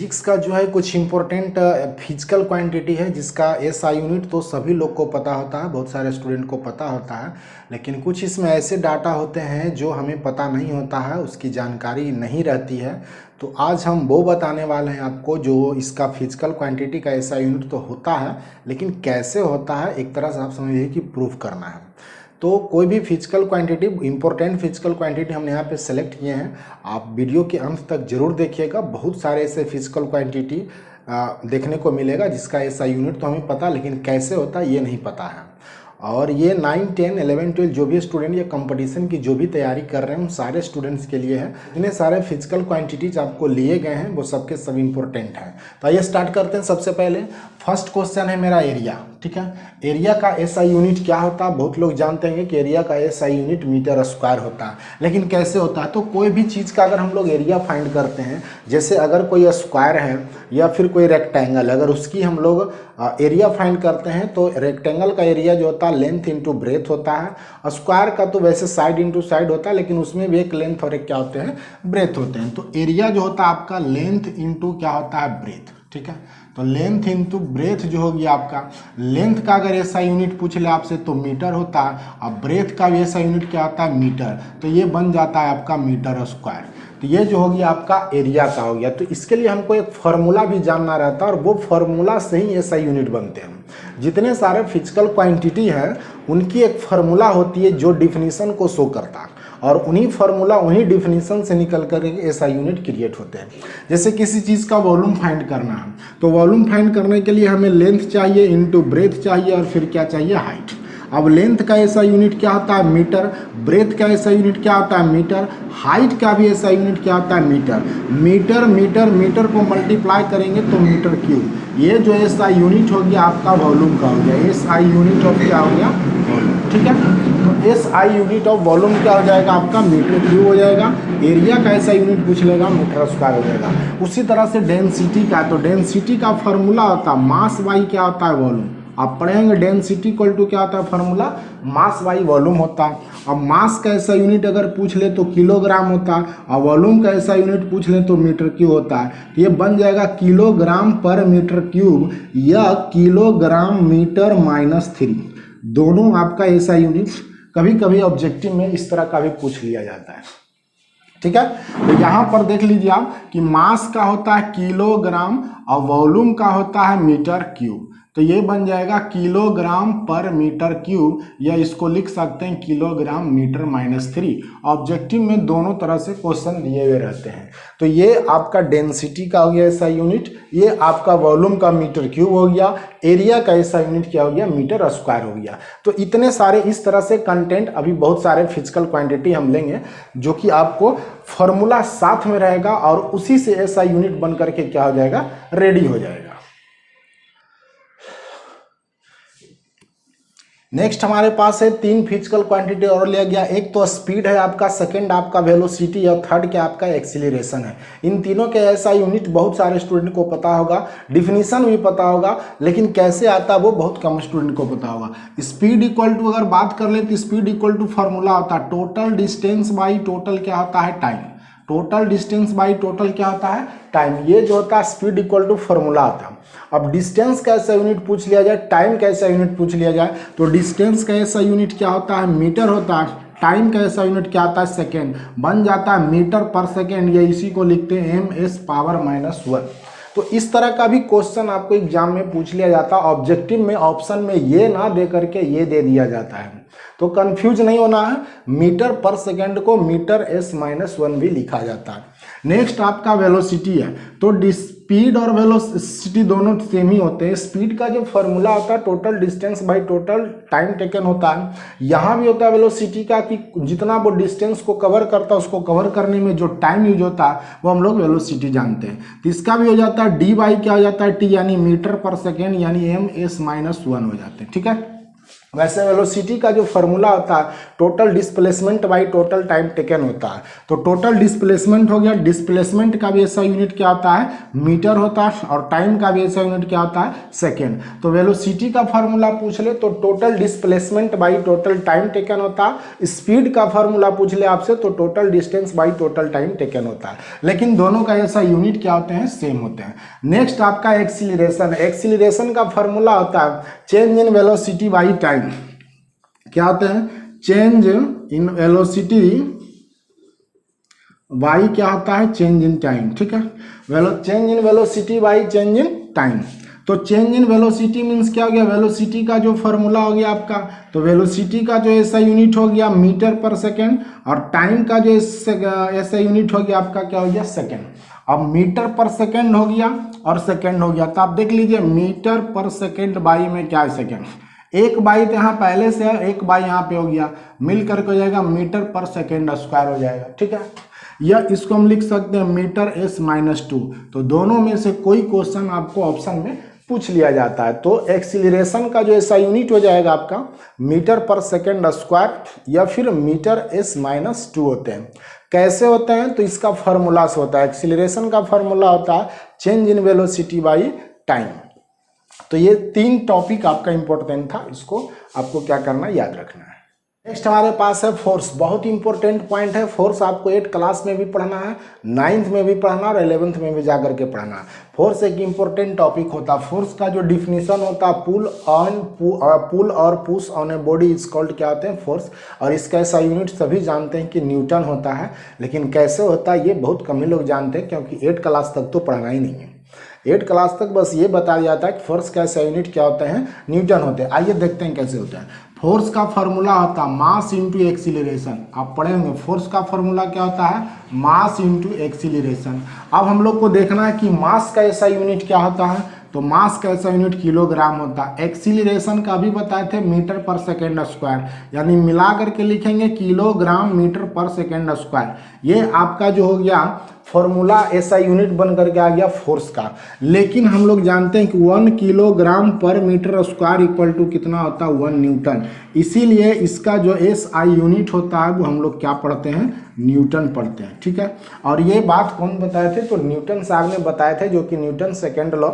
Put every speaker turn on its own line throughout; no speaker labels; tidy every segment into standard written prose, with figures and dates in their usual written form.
Physics का जो है कुछ इम्पोर्टेंट फिजिकल क्वांटिटी है जिसका एसआई यूनिट तो सभी लोग को पता होता है, बहुत सारे स्टूडेंट को पता होता है। लेकिन कुछ इसमें ऐसे डाटा होते हैं जो हमें पता नहीं होता है, उसकी जानकारी नहीं रहती है। तो आज हम वो बताने वाले हैं आपको जो इसका फिजिकल क्वांटिटी का एसआई यूनिट तो होता है, लेकिन कैसे होता है एक तरह से आप समझिए कि प्रूफ करना है। तो कोई भी physical quantity, important physical quantity हमने यहाँ पे सेलेक्ट किए हैं। आप वीडियो के अंत तक जरूर देखिएगा, बहुत सारे ऐसे फिजिकल क्वांटिटी देखने को मिलेगा जिसका ऐसा यूनिट तो हमें पता, लेकिन कैसे होता है ये नहीं पता है। और ये 9, 10, 11, 12 जो भी स्टूडेंट ये कंपटीशन की जो भी तैयारी कर रहे हैं उन सारे स्टूडेंट्स के लिए है। इतने सारे फिजिकल क्वांटिटीज आपको लिए गए हैं वो सबके सब इम्पोर्टेंट हैं। तो आइए स्टार्ट करते हैं। सबसे पहले फर्स्ट क्वेश्चन है मेरा एरिया, ठीक है। एरिया का एसआई यूनिट क्या होता है? बहुत लोग जानते हैं कि एरिया का एसआई यूनिट मीटर स्क्वायर होता है, लेकिन कैसे होता है? तो कोई भी चीज़ का अगर हम लोग एरिया फाइंड करते हैं, जैसे अगर कोई स्क्वायर है या फिर कोई रेक्टेंगल, अगर उसकी हम लोग एरिया फाइंड करते हैं तो रेक्टेंगल का एरिया जो होता है लेंथ इंटू ब्रेथ होता है। स्क्वायर का तो वैसे साइड इंटू साइड होता है, लेकिन उसमें भी एक लेंथ और एक क्या होते हैं, ब्रेथ होते हैं। तो एरिया जो होता है आपका लेंथ इंटू क्या होता है, ब्रेथ, ठीक है। तो लेंथ इंटू ब्रेथ जो होगी आपका, लेंथ का अगर ऐसा यूनिट पूछ ले आपसे तो मीटर होता है, और ब्रेथ का भी ऐसा यूनिट क्या होता है, मीटर। तो ये बन जाता है आपका मीटर स्क्वायर। तो ये जो होगी आपका एरिया का हो गया। तो इसके लिए हमको एक फार्मूला भी जानना रहता है, और वो फार्मूला से ही ऐसा यूनिट बनते हैं। जितने सारे फिजिकल क्वांटिटी हैं उनकी एक फार्मूला होती है जो डिफिनीशन को शो करता है, और उन्हीं फार्मूला, उन्हीं डिफिनीशन से निकल कर ऐसा यूनिट क्रिएट होते हैं। जैसे किसी चीज़ का वॉल्यूम फाइंड करना है, तो वॉल्यूम फाइंड करने के लिए हमें लेंथ चाहिए इंटू ब्रेथ चाहिए और फिर क्या चाहिए, हाइट। अब लेंथ का ऐसा यूनिट क्या होता है, मीटर। ब्रेथ का ऐसा यूनिट क्या होता है, मीटर। हाइट का भी ऐसा यूनिट क्या होता है, मीटर। मीटर मीटर मीटर को मल्टीप्लाई करेंगे तो मीटर क्यूब। ये जो ऐसा यूनिट हो गया आपका वॉल्यूम का हो गया, एसआई यूनिट ऑफ क्या हो गया, वॉल्यूम, ठीक है। तो एसआई यूनिट ऑफ वॉल्यूम क्या हो जाएगा आपका, मीटर क्यूब हो जाएगा। एरिया का ऐसा यूनिट पूछ लेगा, मीटर स्क्वायर हो जाएगा। उसी तरह से डेंसिटी का, तो डेंसिटी का फॉर्मूला होता है मास बाई क्या होता है, वॉल्यूम। आप पढ़ेंगे डेंसिटी इक्वल टू क्या होता है फार्मूला, मास बाई वॉल्यूम होता है। अब मास का ऐसा यूनिट अगर पूछ ले तो किलोग्राम होता है, और वॉल्यूम का ऐसा यूनिट पूछ ले तो मीटर क्यूब होता है। तो ये बन जाएगा किलोग्राम पर मीटर क्यूब या किलोग्राम मीटर -3। दोनों आपका ऐसा यूनिट कभी कभी ऑब्जेक्टिव में इस तरह का भी पूछ लिया जाता है, ठीक है। तो यहाँ पर देख लीजिए आप कि मास का होता है किलोग्राम और वॉल्यूम का होता है मीटर क्यूब। तो ये बन जाएगा किलोग्राम पर मीटर क्यूब, या इसको लिख सकते हैं किलोग्राम मीटर -3। ऑब्जेक्टिव में दोनों तरह से क्वेश्चन दिए हुए रहते हैं। तो ये आपका डेंसिटी का हो गया ऐसा यूनिट, ये आपका वॉल्यूम का मीटर क्यूब हो गया, एरिया का ऐसा यूनिट क्या हो गया, मीटर स्क्वायर हो गया। तो इतने सारे इस तरह से कंटेंट, अभी बहुत सारे फिजिकल क्वांटिटी हम लेंगे जो कि आपको फॉर्मूला साथ में रहेगा, और उसी से ऐसा यूनिट बन करके क्या हो जाएगा, रेडी हो जाएगा। नेक्स्ट हमारे पास है 3 फिजिकल क्वांटिटी और लिया गया। एक तो स्पीड है आपका, सेकंड आपका वेलोसिटी, और थर्ड क्या आपका एक्सीलरेशन है। इन तीनों के ऐसा यूनिट बहुत सारे स्टूडेंट को पता होगा, डिफिनीशन भी पता होगा, लेकिन कैसे आता है वो बहुत कम स्टूडेंट को पता होगा। स्पीड इक्वल टू अगर बात कर ले तो स्पीड इक्वल टू फॉर्मूला होता है टोटल डिस्टेंस बाई टोटल क्या होता है, time. Total distance by total क्या होता है, टाइम। ये जो होता है स्पीड इक्वल टू फॉर्मूला होता है। अब डिस्टेंस का ऐसा यूनिट पूछ लिया जाए, टाइम का ऐसा यूनिट पूछ लिया जाए, तो डिस्टेंस का ऐसा यूनिट क्या होता है, मीटर होता है। टाइम का ऐसा यूनिट क्या आता है, सेकेंड। बन जाता है मीटर पर सेकेंड, या इसी को लिखते हैं ms⁻⁻1। तो इस तरह का भी क्वेश्चन आपको एग्जाम में पूछ लिया जाता है। ऑब्जेक्टिव में ऑप्शन में ये ना दे करके ये दे दिया जाता है, तो कंफ्यूज नहीं होना है। मीटर पर सेकेंड को मीटर s-1 भी लिखा जाता है। नेक्स्ट आपका वेलोसिटी है, तो स्पीड और वेलोसिटी दोनों सेम ही होते हैं। स्पीड का जो फॉर्मूला होता है total distance by total time taken होता है। यहाँ भी होता है वेलोसिटी का कि जितना वो डिस्टेंस को कवर करता है उसको कवर करने में जो टाइम यूज होता है वो हम लोग वेलोसिटी जानते हैं। तो इसका भी हो जाता है डी बाई क्या हो जाता है, टी, यानी मीटर पर सेकेंड, यानी ms-1 हो जाते हैं, ठीक है। वैसे वेलोसिटी का जो फॉर्मूला होता है total displacement by total time taken होता है। तो टोटल डिस्प्लेसमेंट हो गया, डिस्प्लेसमेंट का भी ऐसा यूनिट क्या होता है, मीटर होता है, और टाइम का भी ऐसा यूनिट क्या होता है, सेकेंड। तो वेलोसिटी का फॉर्मूला पूछ ले तो total displacement by total time taken होता है। स्पीड का फॉर्मूला पूछ ले आपसे तो total distance by total time taken होता है। लेकिन दोनों का ऐसा यूनिट क्या होते हैं, सेम होते हैं। नेक्स्ट आपका एक्सीलरेशन। एक्सीलरेशन का फॉर्मूला होता है change in velocity by time. क्या होते हैं, चेंज इन वेलोसिटी बाई क्या होता है, चेंज इन टाइम। ठीक है, change in velocity by change in time. तो चेंज इन वेलोसिटी मीन्स क्या हो गया, वेलोसिटी का जो फॉर्मूला हो गया आपका, तो वेलोसिटी का जो ऐसा यूनिट हो गया मीटर पर सेकेंड, और टाइम का जो ऐसा यूनिट हो गया आपका क्या हो गया, सेकेंड। अब मीटर पर सेकेंड हो गया और सेकेंड हो गया, तो आप देख लीजिए मीटर पर सेकेंड बाई में क्या है, सेकेंड। एक बाई तो यहाँ पहले से है, एक बाई यहाँ पे हो गया, मिल करके हो जाएगा मीटर पर सेकेंड स्क्वायर हो जाएगा। ठीक है, या इसको हम लिख सकते हैं मीटर s-2। तो दोनों में से कोई क्वेश्चन आपको ऑप्शन में पूछ लिया जाता है। तो एक्सीलरेशन का जो ऐसा यूनिट हो जाएगा आपका मीटर पर सेकेंड स्क्वायर या फिर मीटर s-2 होते हैं। कैसे होते हैं, तो इसका फॉर्मूला से होता है। एक्सीलरेशन का फॉर्मूला होता है change in velocity by time. तो ये 3 टॉपिक आपका इंपॉर्टेंट था, इसको आपको क्या करना, याद रखना है। नेक्स्ट हमारे पास है फोर्स। बहुत ही इंपॉर्टेंट पॉइंट है। फोर्स आपको 8 क्लास में भी पढ़ना है, 9th में भी पढ़ना और 11th में भी जाकर के पढ़ना है। फोर्स एक इंपॉर्टेंट टॉपिक होता है। फोर्स का जो डिफिनीशन होता है, पुल और push on a body is called, क्या होते हैं, फोर्स। और इसका ऐसा यूनिट सभी जानते हैं कि न्यूटन होता है, लेकिन कैसे होता है ये बहुत कम ही लोग जानते हैं, क्योंकि 8 क्लास तक तो पढ़ना ही नहीं है। 8 क्लास तक बस ये बताया जाता है कि फोर्स का ऐसा यूनिट क्या होते हैं, न्यूटन होते हैं। आइए देखते हैं कैसे होता है। फोर्स का फॉर्मूला होता है मास इंटू एक्सीलरेशन। आप पढ़े होंगे फोर्स का फॉर्मूला क्या होता है, मास इंटू एक्सीलरेशन। अब हम लोग को देखना है कि मास का ऐसा यूनिट क्या होता है, तो मास का ऐसा यूनिट किलोग्राम होता है। एक्सीलरेशन का भी बताए थे मीटर पर सेकेंड स्क्वायर, यानी मिला करके लिखेंगे किलोग्राम मीटर पर सेकेंड स्क्वायर। ये आपका जो हो गया फॉर्मूला ऐसा यूनिट बन करके आ गया फोर्स का। लेकिन हम लोग जानते हैं कि 1 किलोग्राम पर मीटर स्क्वायर इक्वल टू कितना होता है, 1 न्यूटन। इसीलिए इसका जो SI यूनिट होता है वो हम लोग क्या पढ़ते हैं, न्यूटन पढ़ते हैं। ठीक है, और ये बात कौन बताए थे, तो न्यूटन साहब ने बताए थे, जो कि Newton second law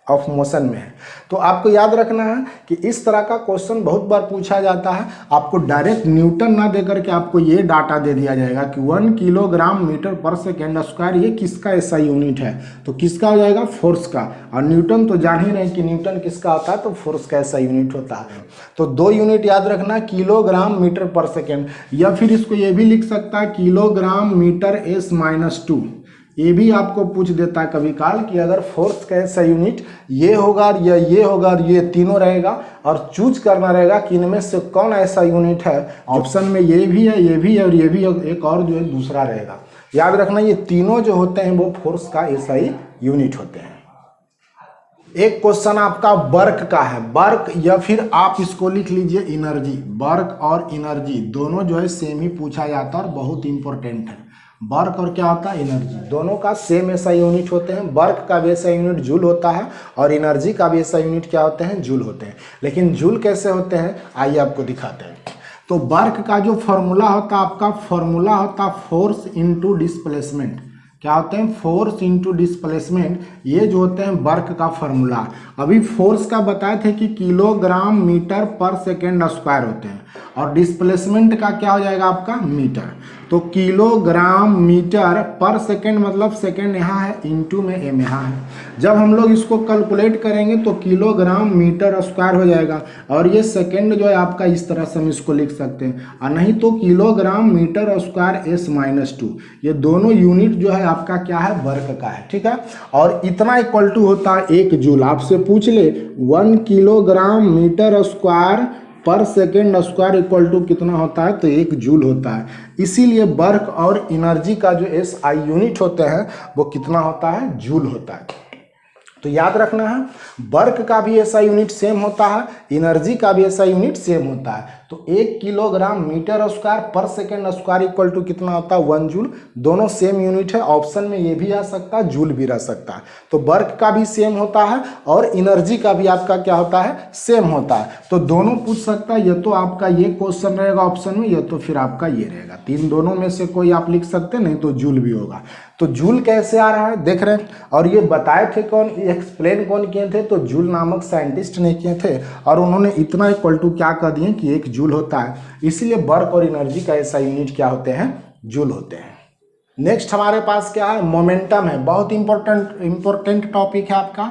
of motion में है। तो आपको याद रखना है कि इस तरह का क्वेश्चन बहुत बार पूछा जाता है। आपको डायरेक्ट न्यूटन ना देकर के आपको ये डाटा दे दिया जाएगा कि 1 किलोग्राम मीटर पर सेकेंड स्क्वायर ये किसका ऐसा यूनिट है, तो किसका हो जाएगा, फोर्स का। और न्यूटन तो जान ही नहीं कि न्यूटन किसका होता है, तो फोर्स का ऐसा यूनिट होता है। तो 2 यूनिट याद रखना, किलोग्राम मीटर पर सेकेंड, या फिर इसको ये भी लिख सकता है किलोग्राम मीटर s-2। ये भी आपको पूछ देता है कभी काल कि अगर फोर्स का ऐसा यूनिट ये होगा या ये होगा और ये तीनों रहेगा, और चूज करना रहेगा कि इनमें से कौन ऐसा यूनिट है। ऑप्शन में ये भी है, ये भी है और ये भी है, एक और जो है दूसरा रहेगा। याद रखना ये तीनों जो होते हैं वो फोर्स का ऐसा ही यूनिट होते हैं। एक क्वेश्चन आपका वर्क का है, वर्क या फिर आप इसको लिख लीजिए एनर्जी। वर्क और एनर्जी दोनों जो है सेम ही पूछा जाता है और बहुत इंपॉर्टेंट है। वर्क और क्या होता है, एनर्जी, दोनों का सेम ऐसा यूनिट होते हैं। वर्क का भी ऐसा यूनिट जूल होता है और एनर्जी का भी ऐसा यूनिट क्या होते हैं, जूल होते हैं। लेकिन जूल कैसे होते हैं, आइए आपको दिखाते हैं। तो वर्क का जो फॉर्मूला होता है, आपका फॉर्मूला होता है फोर्स इंटू डिस्प्लेसमेंट। क्या होते हैं, फोर्स इंटू डिस्प्लेसमेंट, ये जो होते हैं वर्क का फॉर्मूला। अभी फोर्स का बताए थे कि किलोग्राम मीटर पर सेकेंड स्क्वायर होते हैं, और डिस्प्लेसमेंट का क्या हो जाएगा आपका, मीटर। तो किलोग्राम मीटर पर सेकेंड मतलब सेकेंड यहाँ है, इंटू में m यहाँ है। जब हम लोग इसको कैलकुलेट करेंगे तो किलोग्राम मीटर स्क्वायर हो जाएगा, और ये सेकेंड जो है आपका इस तरह से हम इसको लिख सकते हैं, और नहीं तो किलोग्राम मीटर स्क्वायर s-2। ये दोनों यूनिट जो है आपका क्या है, वर्क का है। ठीक है, और इतना इक्वल टू होता है 1 जूल। आपसे पूछ ले 1 kilogram metre square per second square equal to कितना होता है, तो 1 जूल होता है। इसीलिए वर्क और एनर्जी का जो SI यूनिट होते हैं वो कितना होता है, जूल होता है। तो याद रखना है वर्क का भी ऐसा यूनिट सेम होता है, एनर्जी का भी ऐसा यूनिट सेम होता है। तो 1 kilogram metre square per second square equal to कितना होता है 1 जूल। दोनों सेम यूनिट है, ऑप्शन में ये भी आ सकता है, जूल भी रह सकता है। तो वर्क का भी सेम होता है और एनर्जी का भी आपका क्या होता है, सेम होता है। तो दोनों पूछ सकता है, या तो आपका ये क्वेश्चन रहेगा ऑप्शन में, या तो फिर आपका ये रहेगा। तीन दोनों में से कोई आप लिख सकते, नहीं तो जूल भी होगा। तो जूल कैसे आ रहा है देख रहे हैं, और ये बताए थे कौन, एक्सप्लेन कौन किए थे, तो जूल नामक साइंटिस्ट ने किए थे। और उन्होंने इतना इक्वल टू क्या कर दिए कि 1 जूल होता है। इसीलिए वर्क और एनर्जी का ऐसा यूनिट क्या होते हैं, जूल होते हैं। नेक्स्ट हमारे पास क्या है, मोमेंटम है। बहुत इंपॉर्टेंट टॉपिक है आपका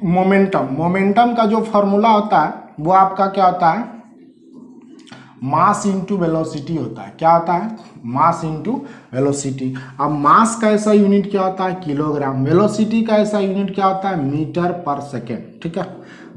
मोमेंटम। मोमेंटम का जो फॉर्मूला होता है वो आपका क्या होता है, मास इंटू वेलोसिटी होता है। क्या होता है, मास इंटू वेलोसिटी। अब मास का ऐसा यूनिट क्या होता है, किलोग्राम। वेलोसिटी का ऐसा यूनिट क्या होता है, मीटर पर सेकेंड। ठीक है,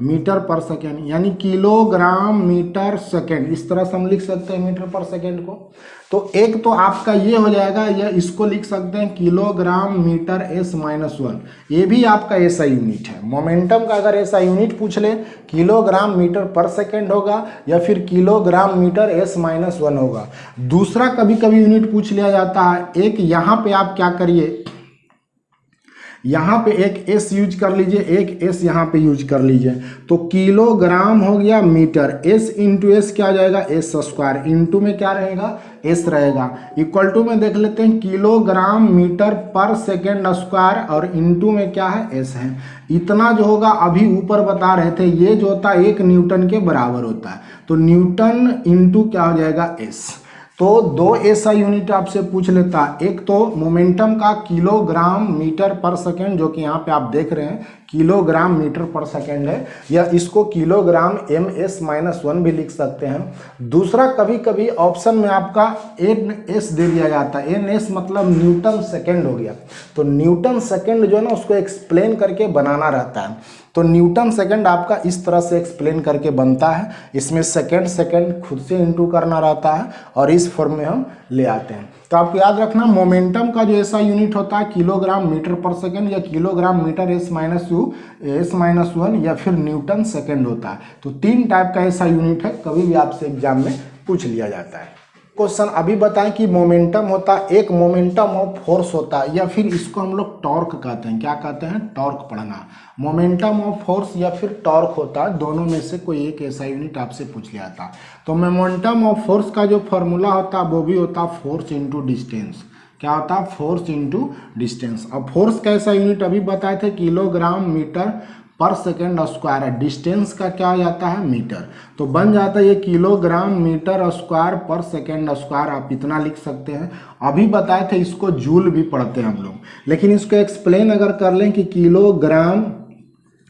मीटर पर सेकेंड यानी किलोग्राम मीटर सेकेंड, इस तरह से हम लिख सकते हैं मीटर पर सेकेंड को। तो एक तो आपका ये हो जाएगा, या इसको लिख सकते हैं किलोग्राम मीटर S-1। ये भी आपका ऐसा यूनिट है। मोमेंटम का अगर ऐसा यूनिट पूछ ले, किलोग्राम मीटर पर सेकेंड होगा या फिर किलोग्राम मीटर S-1 होगा। दूसरा कभी कभी यूनिट पूछ लिया जाता है, एक यहाँ पे आप क्या करिए, यहाँ पे एक S यूज कर लीजिए, एक S यहाँ पे यूज कर लीजिए। तो किलोग्राम हो गया मीटर, S इंटू एस क्या हो जाएगा, S स्क्वायर, इंटू में क्या रहेगा, S रहेगा। इक्वल टू में देख लेते हैं, किलोग्राम मीटर पर सेकेंड स्क्वायर, और इंटू में क्या है, S है। इतना जो होगा अभी ऊपर बता रहे थे, ये जो होता है 1 न्यूटन के बराबर होता है। तो न्यूटन इंटू क्या हो जाएगा, S। तो दो ऐसा यूनिट आपसे पूछ लेता है, एक तो मोमेंटम का किलोग्राम मीटर पर सेकेंड, जो कि यहाँ पे आप देख रहे हैं किलोग्राम मीटर पर सेकेंड है, या इसको किलोग्राम MS-1 भी लिख सकते हैं। दूसरा कभी कभी ऑप्शन में आपका NS दे दिया जाता है। NS मतलब न्यूटन सेकेंड हो गया। तो न्यूटन सेकेंड जो है ना, उसको एक्सप्लेन करके बनाना रहता है। तो न्यूटन सेकंड आपका इस तरह से एक्सप्लेन करके बनता है। इसमें सेकंड खुद से इंटू करना रहता है और इस फॉर्म में हम ले आते हैं। तो आपको याद रखना, मोमेंटम का जो ऐसा यूनिट होता है किलोग्राम मीटर पर सेकंड, या किलोग्राम मीटर S-1 या फिर न्यूटन सेकंड होता है। तो 3 टाइप का ऐसा यूनिट है, कभी भी आपसे एग्जाम में पूछ लिया जाता है। क्वेश्चन अभी बताएं कि मोमेंटम होता है, एक मोमेंटम ऑफ फोर्स होता है, या फिर इसको हम लोग टॉर्क कहते हैं। क्या कहते हैं, टॉर्क पढ़ना। मोमेंटम ऑफ फोर्स या फिर टॉर्क होता है, दोनों में से कोई एक ऐसा यूनिट आपसे पूछ लिया था। तो मोमेंटम ऑफ फोर्स का जो फॉर्मूला होता है वो भी होता है फोर्स इंटू डिस्टेंस। क्या होता है, फोर्स इंटू डिस्टेंस। अब फोर्स का ऐसा यूनिट अभी बताए थे किलोग्राम मीटर पर सेकेंड स्क्वायर है। डिस्टेंस का क्या आ जाता है, मीटर। तो बन जाता है ये kilogram metre square per second square, आप इतना लिख सकते हैं। अभी बताए थे इसको जूल भी पढ़ते हैं हम लोग, लेकिन इसको एक्सप्लेन अगर कर लें कि किलोग्राम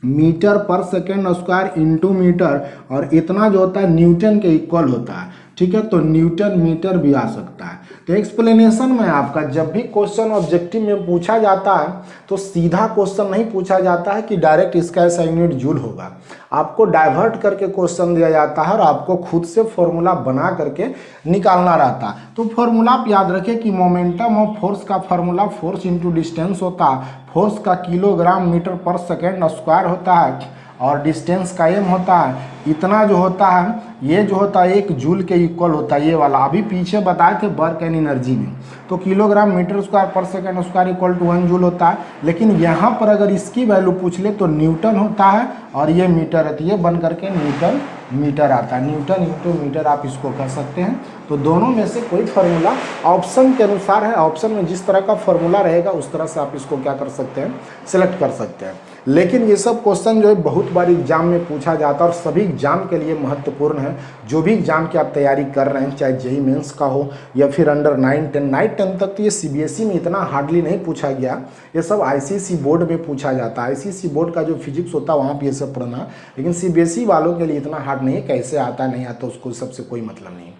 मीटर पर सेकेंड स्क्वायर इंटू मीटर, और इतना जो होता है न्यूटन के इक्वल होता है। ठीक है, तो न्यूटन मीटर भी आ सकता है। तो एक्सप्लेनेशन में आपका जब भी क्वेश्चन ऑब्जेक्टिव में पूछा जाता है तो सीधा क्वेश्चन नहीं पूछा जाता है कि डायरेक्ट इसका ऐसा यूनिट जूल होगा। आपको डाइवर्ट करके क्वेश्चन दिया जाता है और आपको खुद से फॉर्मूला बना करके निकालना रहता है। तो फॉर्मूला आप याद रखें कि मोमेंटम ऑफ फोर्स का फॉर्मूला फोर्स इंटू डिस्टेंस होता है। फोर्स का किलोग्राम मीटर पर सेकेंड स्क्वायर होता है और डिस्टेंस का m होता है। इतना जो होता है, ये जो होता है 1 जूल के इक्वल होता है, ये वाला अभी पीछे बताए थे वर्क एंड एनर्जी में। तो kilogram metre square per second square equal to 1 joule होता है। लेकिन यहाँ पर अगर इसकी वैल्यू पूछ ले तो न्यूटन होता है और ये मीटर है, तो ये बन करके न्यूटन मीटर आता है। न्यूटन इंटू मीटर आप इसको कह सकते हैं। तो दोनों में से कोई फार्मूला ऑप्शन के अनुसार है, ऑप्शन में जिस तरह का फार्मूला रहेगा उस तरह से आप इसको क्या कर सकते हैं, सिलेक्ट कर सकते हैं। लेकिन ये सब क्वेश्चन जो है बहुत बार एग्जाम में पूछा जाता है और सभी एग्जाम के लिए महत्वपूर्ण है। जो भी एग्जाम की आप तैयारी कर रहे हैं, चाहे जेईई मेंस का हो या फिर अंडर 9-10 तक, तो ये सीबीएसई में इतना हार्डली नहीं पूछा गया। ये सब आईसीएसई बोर्ड में पूछा जाता है। आईसीएसई बोर्ड का जो फिजिक्स होता है वहाँ पर ये सब पढ़ना, लेकिन सीबीएसई वालों के लिए इतना हार्ड नहीं है। कैसे आता नहीं आता उसको सबसे कोई मतलब नहीं।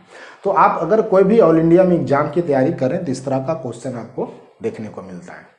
तो आप अगर कोई भी ऑल इंडिया में एग्जाम की तैयारी करें तो इस तरह का क्वेश्चन आपको देखने को मिलता है।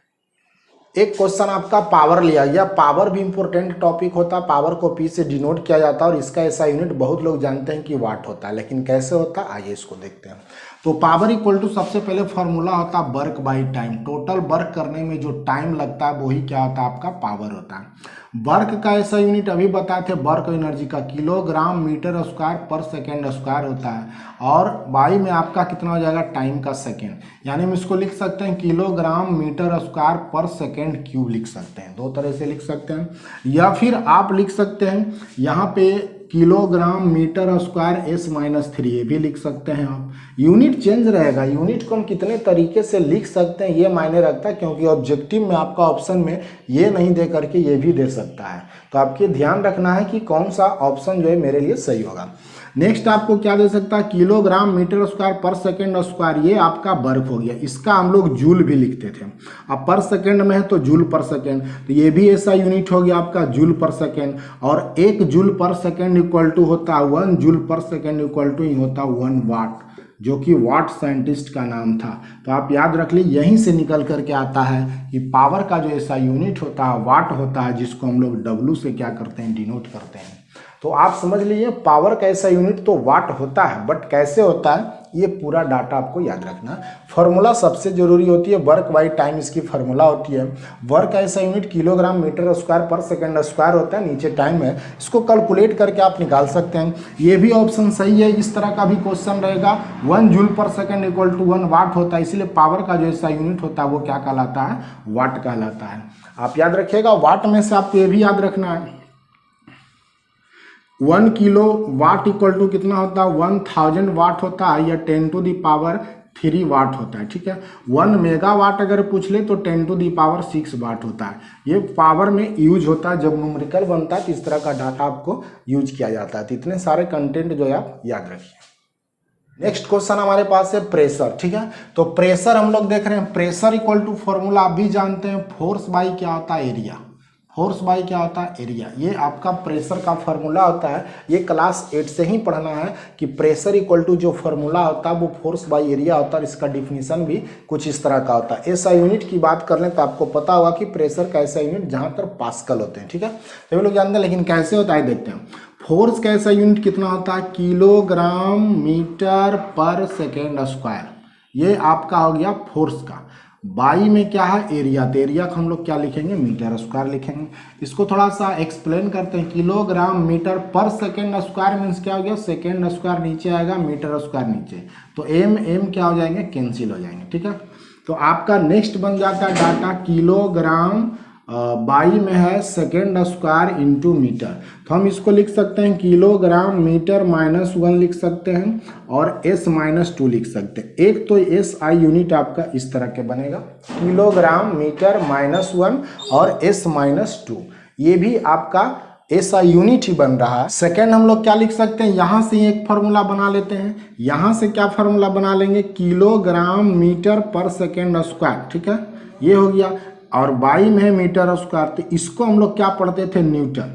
एक क्वेश्चन आपका पावर लिया गया। पावर भी इंपॉर्टेंट टॉपिक होता है। पावर को पी से डिनोट किया जाता है और इसका ऐसा यूनिट बहुत लोग जानते हैं कि वाट होता है, लेकिन कैसे होता है आइए इसको देखते हैं। तो पावर इक्वल टू सबसे पहले फॉर्मूला होता है work by time. Total work करने में जो टाइम लगता है वही क्या होता है, आपका पावर होता है। वर्क का ऐसा यूनिट अभी बताए थे, वर्क एनर्जी का kilogram metre square per second square होता है, और बाई में आपका कितना हो जाएगा, टाइम का सेकेंड। यानी हम इसको लिख सकते हैं kilogram metre square per second cube लिख सकते हैं, दो तरह से लिख सकते हैं। या फिर आप लिख सकते हैं यहाँ पे किलोग्राम मीटर स्क्वायर S-3, ये भी लिख सकते हैं आप। यूनिट चेंज रहेगा, यूनिट को हम कितने तरीके से लिख सकते हैं ये मायने रखता है, क्योंकि ऑब्जेक्टिव में आपका ऑप्शन में ये नहीं दे करके ये भी दे सकता है। तो आपके ध्यान रखना है कि कौन सा ऑप्शन जो है मेरे लिए सही होगा। नेक्स्ट आपको क्या दे सकता है, kilogram metre square per second square, ये आपका वर्क हो गया। इसका हम लोग जूल भी लिखते थे, अब पर सेकेंड में है तो जूल पर सेकेंड, तो ये भी ऐसा यूनिट हो गया आपका जूल पर सेकेंड। और 1 जूल पर सेकेंड इक्वल टू होता है 1 जूल पर सेकेंड इक्वल टू ही होता 1 वाट, जो कि वाट साइंटिस्ट का नाम था। तो आप याद रख लीजिए, यहीं से निकल करके आता है कि पावर का जो ऐसा यूनिट होता है वाट होता है, जिसको हम लोग W से क्या करते हैं, डिनोट करते हैं। तो आप समझ लीजिए पावर का ऐसा यूनिट तो वाट होता है, बट कैसे होता है ये पूरा डाटा आपको याद रखना। फॉर्मूला सबसे जरूरी होती है, वर्क बाई टाइम इसकी फॉर्मूला होती है। वर्क ऐसा unit kilogram metre square per second square होता है, नीचे टाइम है, इसको कैलकुलेट करके आप निकाल सकते हैं। ये भी ऑप्शन सही है, इस तरह का भी क्वेश्चन रहेगा। 1 जूल पर सेकेंड इक्वल टू 1 वाट होता है, इसलिए पावर का जो ऐसा यूनिट होता है वो क्या कहलाता है, वाट कहलाता है। आप याद रखिएगा, वाट में से आपको ये भी याद रखना है 1 किलो वाट इक्वल टू कितना होता है, 1000 वाट होता है, या 10 टू दी पावर 3 वाट होता है, ठीक है। 1 मेगावाट अगर पूछ ले तो 10 टू दी पावर 6 वाट होता है। ये पावर में यूज होता है, जब न्यूमेरिकल बनता है तो इस तरह का डाटा आपको यूज किया जाता है। तो इतने सारे कंटेंट जो है आप याद रखिए। नेक्स्ट क्वेश्चन हमारे पास है प्रेशर, ठीक है। तो प्रेशर हम लोग देख रहे हैं, प्रेशर इक्वल टू फॉर्मूला आप भी जानते हैं, फोर्स बाई क्या होता है, एरिया। फोर्स बाई क्या होता है, एरिया। ये आपका प्रेशर का फॉर्मूला होता है, ये क्लास 8 से ही पढ़ना है कि प्रेशर इक्वल टू जो फॉर्मूला होता है वो फोर्स बाई एरिया होता है। इसका डिफिनीशन भी कुछ इस तरह का होता है। ऐसा यूनिट की बात कर लें तो आपको पता होगा कि प्रेशर का ऐसा यूनिट जहाँ पर पास्कल होते हैं, ठीक है। तो ये लोग जानते हैं, लेकिन कैसे होता है देखते हैं। फोर्स का ऐसा यूनिट कितना होता है, किलोग्राम मीटर पर सेकेंड स्क्वायर, ये आपका हो गया फोर्स का। बाई में क्या है, एरिया, तो एरिया को हम लोग क्या लिखेंगे, मीटर स्क्वायर लिखेंगे। इसको थोड़ा सा एक्सप्लेन करते हैं। किलोग्राम मीटर पर सेकेंड स्क्वायर मीन्स क्या हो गया, सेकेंड स्क्वायर नीचे आएगा, मीटर स्क्वायर नीचे, तो एम क्या हो जाएंगे, कैंसिल हो जाएंगे, ठीक है। तो आपका नेक्स्ट बन जाता है डाटा किलोग्राम बाई में है सेकेंड स्क्वायर इंटू मीटर, तो हम इसको लिख सकते हैं किलोग्राम मीटर -1 लिख सकते हैं, और S-2 लिख सकते हैं। एक तो SI यूनिट आपका इस तरह के बनेगा, किलोग्राम मीटर -1 और S-2, ये भी आपका SI यूनिट ही बन रहा है। सेकेंड हम लोग क्या लिख सकते हैं, यहाँ से एक फार्मूला बना लेते हैं। यहाँ से क्या फार्मूला बना लेंगे, किलोग्राम मीटर पर सेकेंड स्क्वायर, ठीक है, ये हो गया। और बाई में है मीटर स्क्वायर, तो इसको हम लोग क्या पढ़ते थे, न्यूटन,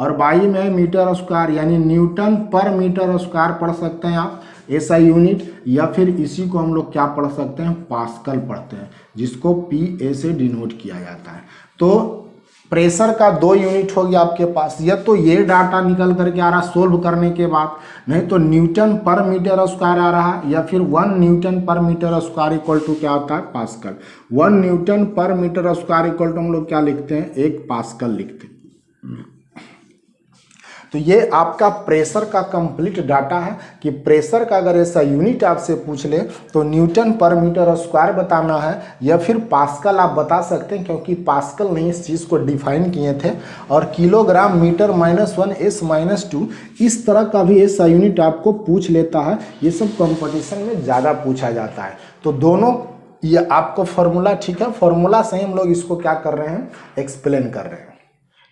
और बाई में है मीटर स्क्वायर, यानी न्यूटन पर मीटर स्क्वायर पढ़ सकते हैं आप, SI यूनिट। या फिर इसी को हम लोग क्या पढ़ सकते हैं, पास्कल पढ़ते हैं, जिसको PA से डिनोट किया जाता है। तो प्रेशर का 2 यूनिट हो गया आपके पास, या तो ये डाटा निकल करके आ रहा सोल्व करने के बाद, नहीं तो न्यूटन पर मीटर स्क्वायर आ रहा, या फिर 1 न्यूटन पर मीटर स्क्वायर इक्वल टू क्या होता है, पास्कल। 1 न्यूटन पर मीटर स्क्वायर इक्वल टू हम लोग क्या लिखते हैं, 1 पास्कल लिखते हैं। तो ये आपका प्रेशर का कंप्लीट डाटा है कि प्रेशर का अगर ऐसा यूनिट आपसे पूछ ले तो न्यूटन पर मीटर स्क्वायर बताना है, या फिर पास्कल आप बता सकते हैं, क्योंकि पास्कल ने इस चीज़ को डिफाइन किए थे। और किलोग्राम मीटर -1 S-2 इस तरह का भी ऐसा यूनिट आपको पूछ लेता है। ये सब कंपटीशन में ज़्यादा पूछा जाता है। तो दोनों ये आपको फॉर्मूला, ठीक है, फॉर्मूला से ही हम लोग इसको क्या कर रहे हैं, एक्सप्लेन कर रहे हैं।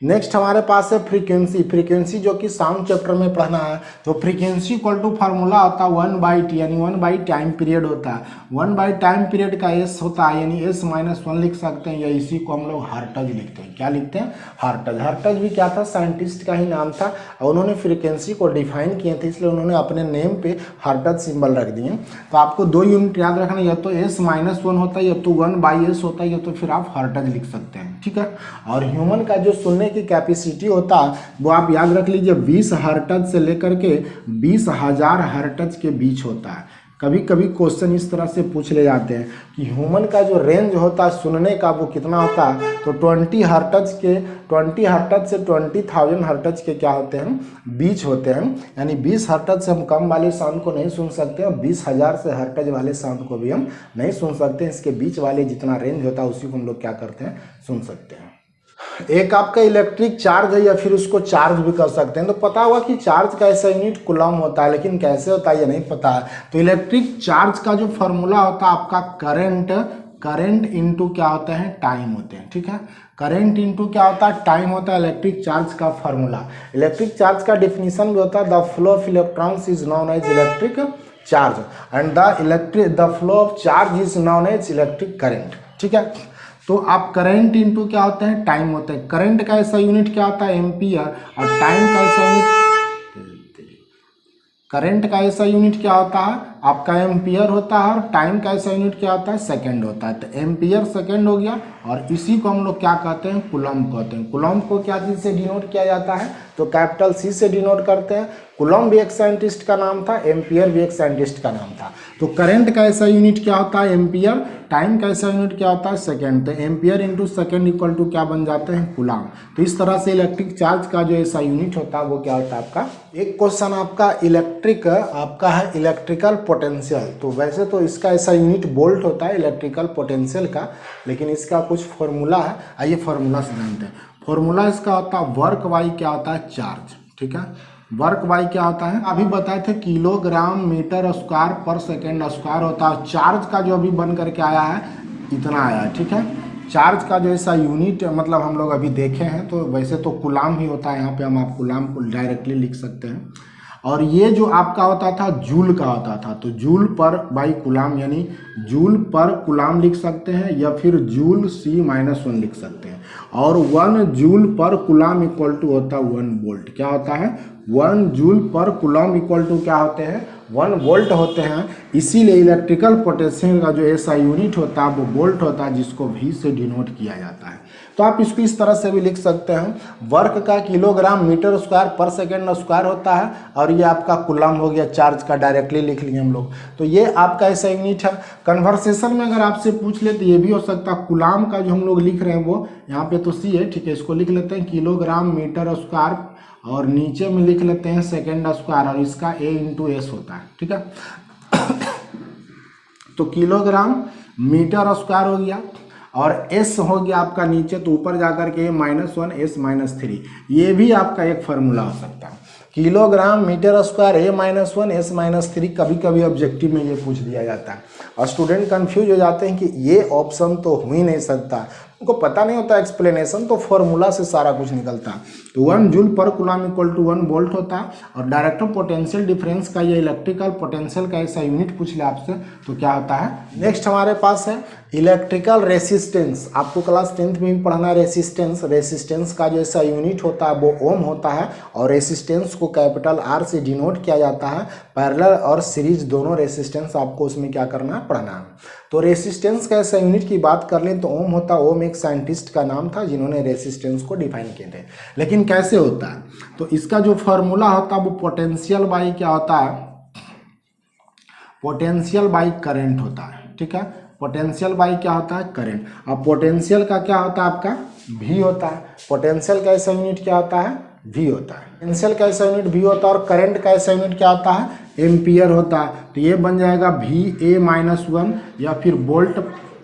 नेक्स्ट हमारे पास है फ्रीक्वेंसी। फ्रीक्वेंसी जो कि साउंड चैप्टर में पढ़ना है। तो फ्रीक्वेंसी इक्वल टू फार्मूला होता है 1/t, यानी 1 टाइम पीरियड होता है। 1 टाइम पीरियड का S होता है, यानी S-1 लिख सकते हैं, या इसी को हम लोग हर्ट्ज लिखते हैं। क्या लिखते हैं, हर्ट्ज। हर्ट्ज भी क्या था, साइंटिस्ट का ही नाम था, और उन्होंने फ्रीक्वेंसी को डिफाइन किए थे, इसलिए उन्होंने अपने नेम पे हर्ट्ज सिंबल रख दिए। तो आपको 2 यूनिट याद रखना, या तो S-1 होता है, या तो 1/S होता है, या तो फिर आप हर्ट्ज लिख सकते हैं, ठीक है। और ह्यूमन का जो सुनने की कैपेसिटी होता है वो आप याद रख लीजिए 20 हर्ट्ज से लेकर के 20,000 हर्ट्ज के बीच होता है। कभी कभी क्वेश्चन इस तरह से पूछ ले जाते हैं कि ह्यूमन का जो रेंज होता है सुनने का वो कितना होता है, तो 20 हर्ट्ज से 20,000 हर्ट्ज के क्या होते हैं, बीच होते हैं। यानी 20 हर्ट्ज से हम कम वाले साउंड को नहीं सुन सकते और 20,000 से हर्ट्ज वाले साउंड को भी हम नहीं सुन सकते। इसके बीच वाले जितना रेंज होता है उसी को हम लोग क्या करते हैं, सुन सकते हैं। एक आपका इलेक्ट्रिक चार्ज है या फिर उसको चार्ज भी कर सकते हैं। तो पता होगा कि चार्ज का ऐसा यूनिट कूलम होता है, लेकिन कैसे होता है ये नहीं पता है। तो इलेक्ट्रिक चार्ज का जो फॉर्मूला होता है आपका करंट इनटू क्या होता है, टाइम होते हैं। ठीक है, करंट इनटू क्या होता है, टाइम होता है इलेक्ट्रिक चार्ज का फॉर्मूला। इलेक्ट्रिक चार्ज का डिफिनीशन भी होता है the flow of electrons is known as electric charge and the flow of charge is known as electric current. ठीक है, तो आप करंट इनटू क्या होते हैं, टाइम होते हैं। करंट का ऐसा यूनिट क्या होता है, एम्पियर, और टाइम का ऐसा यूनिट, करंट का ऐसा यूनिट क्या होता है आपका, एम्पियर होता है, और टाइम का ऐसा यूनिट क्या होता है, सेकंड होता है। तो एम्पियर सेकंड हो गया, और इसी को हम लोग क्या कहते हैं, कूलम्ब कहते हैं। कूलम्ब को क्या चीज से डिनोट किया जाता है, तो कैपिटल C से डिनोट करते हैं। कूलम्ब भी एक साइंटिस्ट का नाम था, एम्पियर भी एक साइंटिस्ट का नाम था। तो करंट का ऐसा यूनिट क्या होता है, एम्पियर, टाइम का ऐसा यूनिट क्या होता है, सेकंड। तो ampere into second equal to क्या बन जाते हैं, कूलम्ब। तो इस तरह से इलेक्ट्रिक चार्ज का जो ऐसा यूनिट होता है वो क्या होता है आपका। एक क्वेश्चन आपका इलेक्ट्रिक आपका है इलेक्ट्रिकल पोटेंशियल। तो वैसे तो इसका ऐसा यूनिट वोल्ट होता है इलेक्ट्रिकल पोटेंशियल का, लेकिन इसका कुछ फॉर्मूला है, आइए फॉर्मूला से जानते हैं। फॉर्मूला इसका होता है वर्क बाई क्या होता है, चार्ज। ठीक है, वर्क बाई क्या होता है, अभी बताए थे kilogram metre square per second square होता है। चार्ज का जो अभी बन करके आया है इतना आया है। ठीक है, चार्ज का जो ऐसा यूनिट मतलब हम लोग अभी देखे हैं, तो वैसे तो कूलम्ब ही होता है, यहाँ पे हम आप कूलम्ब को डायरेक्टली लिख सकते हैं। और ये जो आपका होता था जूल का होता था, तो जूल पर बाई कूलम्ब, यानी जूल पर कूलम्ब लिख सकते हैं, या फिर जूल C-1 लिख सकते हैं। और 1 जूल पर कूलम्ब इक्वल टू होता है 1 वोल्ट। क्या होता है, 1 जूल पर कूलम्ब इक्वल टू क्या होते हैं, 1 वोल्ट होते हैं। इसीलिए इलेक्ट्रिकल पोटेंशियल का जो ऐसा यूनिट होता है वो वोल्ट होता है, जिसको V से डिनोट किया जाता है। तो आप इसको इस तरह से भी लिख सकते हैं, वर्क का kilogram metre square per second square होता है, और ये आपका कूलम्ब हो गया, चार्ज का डायरेक्टली लिख लिए हम लोग। तो ये आपका ऐसा यूनिट है। कन्वर्सेशन में अगर आपसे पूछ ले तो ये भी हो सकता है, कूलम्ब का जो हम लोग लिख रहे हैं वो यहाँ पे तो C है। ठीक है, इसको लिख लेते हैं किलोग्राम मीटर स्क्वायर, और नीचे में लिख लेते हैं सेकेंड स्क्वायर, और इसका A इंटू S होता है। ठीक है, तो किलोग्राम मीटर स्क्वायर हो गया, और S हो गया आपका नीचे, तो ऊपर जाकर के -1 S-3, ये भी आपका एक फार्मूला हो सकता है। Kilogram metre square A-1 S-3 कभी कभी ऑब्जेक्टिव में ये पूछ दिया जाता है, और स्टूडेंट कंफ्यूज हो जाते हैं कि ये ऑप्शन तो हो ही नहीं सकता, उनको पता नहीं होता एक्सप्लेनेशन, तो फॉर्मूला से सारा कुछ निकलता है। तो 1 जूल पर कूलम्ब इक्वल टू 1 वोल्ट होता है, और डायरेक्ट पोटेंशियल डिफरेंस का ये इलेक्ट्रिकल पोटेंशियल का ऐसा यूनिट पूछ ले आपसे तो क्या होता है। नेक्स्ट हमारे पास है इलेक्ट्रिकल रेसिस्टेंस। आपको क्लास 10th में भी पढ़ना है रेसिस्टेंस का जो ऐसा यूनिट होता है वो ओम होता है, और रेसिस्टेंस को कैपिटल R से डिनोट किया जाता है। पैरेलल और सीरीज दोनों रेसिस्टेंस आपको उसमें क्या करना है, पढ़ना है। तो रेसिस्टेंस का ऐसा यूनिट की बात कर लें तो ओम होता है। ओम एक साइंटिस्ट का नाम था जिन्होंने रेसिस्टेंस को डिफाइन किए थे। लेकिन कैसे होता है, तो इसका जो फॉर्मूला होता है वो पोटेंशियल बाई क्या होता है, पोटेंशियल बाई करंट होता है। ठीक है, पोटेंशियल बाई क्या होता है, करंट। अब पोटेंशियल का क्या होता है आपका, V होता है। पोटेंशियल का ऐसा यूनिट क्या होता है, V होता है। पोटेंशियल का ऐसा यूनिट V होता है, और करंट का ऐसा यूनिट क्या होता है, एम्पियर होता है। तो ये बन जाएगा VA-1, या फिर वोल्ट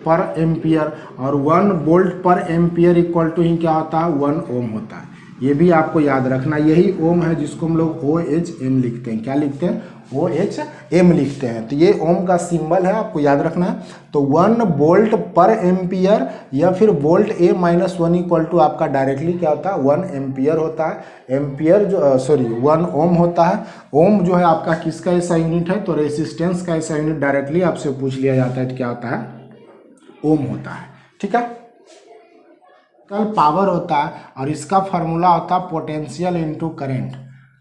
पर एम्पियर, और 1 वोल्ट पर एम्पियर इक्वल टू ही क्या होता है, 1 ओम होता है। ये भी आपको याद रखना, यही ओम है जिसको हम लोग OHM लिखते हैं। क्या लिखते हैं, OHM लिखते हैं। तो ये ओम का सिंबल है, आपको याद रखना है। तो 1 वोल्ट पर एम्पियर, या फिर वोल्ट A-1 इक्वल टू आपका डायरेक्टली क्या होता है, 1 एम्पियर होता है। एम्पियर जो 1 ओम होता है। ओम जो है आपका किसका ऐसा यूनिट है, तो रेसिस्टेंस का ऐसा यूनिट डायरेक्टली आपसे पूछ लिया जाता है तो क्या होता है, ओम होता है। ठीक है, कल पावर होता है, और इसका फार्मूला होता है potential into current.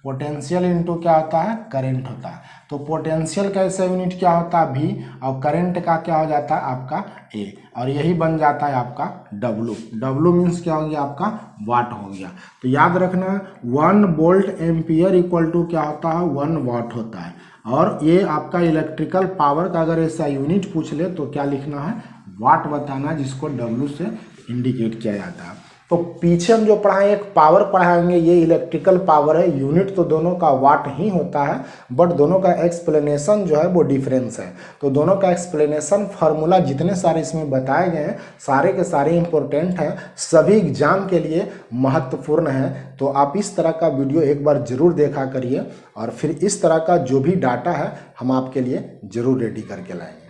Potential into क्या होता है, करंट होता है। तो पोटेंशियल का ऐसा यूनिट क्या होता है, V, और करंट का क्या हो जाता है आपका A, और यही बन जाता है आपका W। W मीन्स क्या हो गया आपका, वाट हो गया। तो याद रखना 1 वोल्ट एम्पियर इक्वल टू क्या होता है, 1 वाट होता है। और ये आपका इलेक्ट्रिकल पावर का अगर ऐसा यूनिट पूछ ले तो क्या लिखना है, वाट बताना, जिसको डब्ल्यू से इंडिकेट किया जाता है। तो पीछे हम जो पढ़ाएं एक पावर पढ़ाएंगे, ये इलेक्ट्रिकल पावर है, यूनिट तो दोनों का वाट ही होता है, बट दोनों का एक्सप्लेनेशन जो है वो डिफरेंस है। तो दोनों का एक्सप्लेनेशन फार्मूला जितने सारे इसमें बताए गए हैं सारे के सारे इंपॉर्टेंट हैं, सभी एग्जाम के लिए महत्वपूर्ण है। तो आप इस तरह का वीडियो एक बार जरूर देखा करिए और फिर इस तरह का जो भी डाटा है हम आपके लिए जरूर रेडी करके लाएंगे।